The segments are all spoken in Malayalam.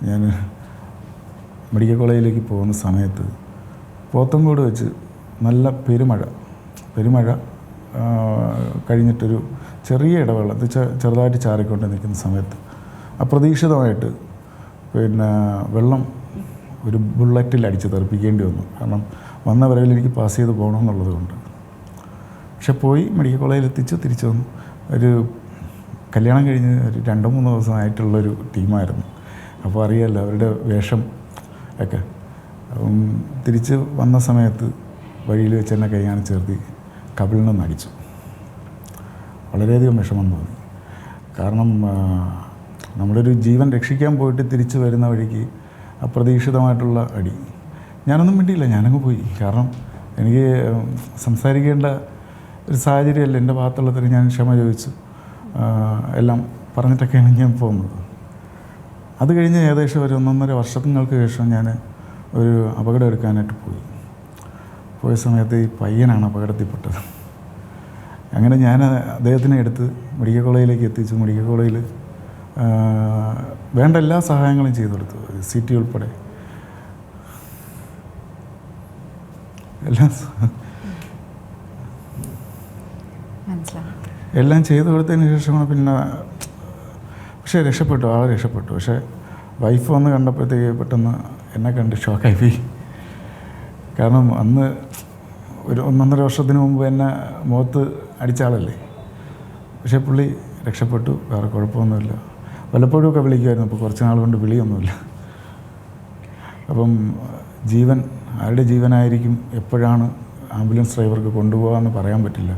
ഞാൻ മെഡിക്കൽ കോളേജിലേക്ക് പോകുന്ന സമയത്ത് പോത്തങ്കോട് വെച്ച് നല്ല പെരുമഴ കഴിഞ്ഞിട്ടൊരു ചെറിയ ഇടവേള ചെറുതായിട്ട് ചാറിക്കൊണ്ട് നിൽക്കുന്ന സമയത്ത് അപ്രതീക്ഷിതമായിട്ട് വെള്ളം ഒരു ബുള്ളറ്റിൽ അടിച്ച് തെറിപ്പിക്കേണ്ടി വന്നു. കാരണം വന്ന വരവിൽ എനിക്ക് പാസ് ചെയ്ത് പോകണമെന്നുള്ളത് കൊണ്ട്. പക്ഷെ പോയി മെഡിക്കൽ കോളേജിൽ എത്തിച്ച് തിരിച്ചു വന്നു. ഒരു കല്യാണം കഴിഞ്ഞ് ഒരു 2-3 ദിവസമായിട്ടുള്ളൊരു ടീമായിരുന്നു. അപ്പോൾ അറിയാമല്ലോ അവരുടെ വേഷം ഒക്കെ. തിരിച്ച് വന്ന സമയത്ത് വഴിയിൽ വെച്ച് എന്നെ കൈയാണ് ചേർത്തി കവിളിൽ നിന്ന് അടിച്ചു. വളരെയധികം വിഷമം തോന്നി. കാരണം നമ്മളൊരു ജീവൻ രക്ഷിക്കാൻ പോയിട്ട് തിരിച്ച് വരുന്ന വഴിക്ക് അപ്രതീക്ഷിതമായിട്ടുള്ള അടി. ഞാനൊന്നും മിണ്ടിയില്ല, ഞാനങ്ങ് പോയി. കാരണം എനിക്ക് സംസാരിക്കേണ്ട ഒരു സാഹചര്യമല്ല എൻ്റെ ഭാഗത്തുള്ളതിന് ഞാൻ ക്ഷമ ചോദിച്ചു. എല്ലാം പറഞ്ഞിട്ടൊക്കെയാണ് ഞാൻ പോകുന്നത്. അത് കഴിഞ്ഞ് ഏകദേശം ഒരു 1.5 വർഷങ്ങൾക്ക് ശേഷം ഞാൻ ഒരു അപകടം എടുക്കാനായിട്ട് പോയ സമയത്ത് ഈ പയ്യനാണ് അപകടത്തിൽപ്പെട്ടത്. അങ്ങനെ ഞാൻ അദ്ദേഹത്തിനെ എടുത്ത് മെഡിക്കൽ കോളേജിലേക്ക് എത്തിച്ചു. മെഡിക്കൽ കോളേജിൽ വേണ്ട എല്ലാ സഹായങ്ങളും ചെയ്തു കൊടുത്തു. CT ഉൾപ്പെടെ എല്ലാം ചെയ്തു കൊടുത്തതിന് ശേഷമാണ് പക്ഷേ രക്ഷപ്പെട്ടു, ആളെ രക്ഷപ്പെട്ടു. പക്ഷേ വൈഫ് വന്ന് കണ്ടപ്പോഴത്തേക്ക് പെട്ടെന്ന് എന്നെ കണ്ട് ഷോക്കായി പോയി. കാരണം അന്ന് ഒരു 1.5 വർഷത്തിന് മുമ്പ് എന്നെ മുഖത്ത് അടിച്ച ആളല്ലേ. പക്ഷേ പുള്ളി രക്ഷപ്പെട്ടു, വേറെ കുഴപ്പമൊന്നുമില്ല. വല്ലപ്പോഴും ഒക്കെ വിളിക്കുമായിരുന്നു. ഇപ്പോൾ കുറച്ച് നാൾ കൊണ്ട് വിളിയൊന്നുമില്ല. അപ്പം ആരുടെ ജീവനായിരിക്കും എപ്പോഴാണ് ആംബുലൻസ് ഡ്രൈവർക്ക് കൊണ്ടുപോകാമെന്ന് പറയാൻ പറ്റില്ല.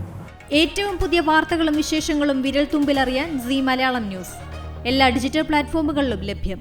ഏറ്റവും പുതിയ വാർത്തകളും വിശേഷങ്ങളും വിരൽ തുമ്പിലറിയാൻ സീ മലയാളം ന്യൂസ് എല്ലാ ഡിജിറ്റൽ പ്ലാറ്റ്ഫോമുകളിലും ലഭ്യം.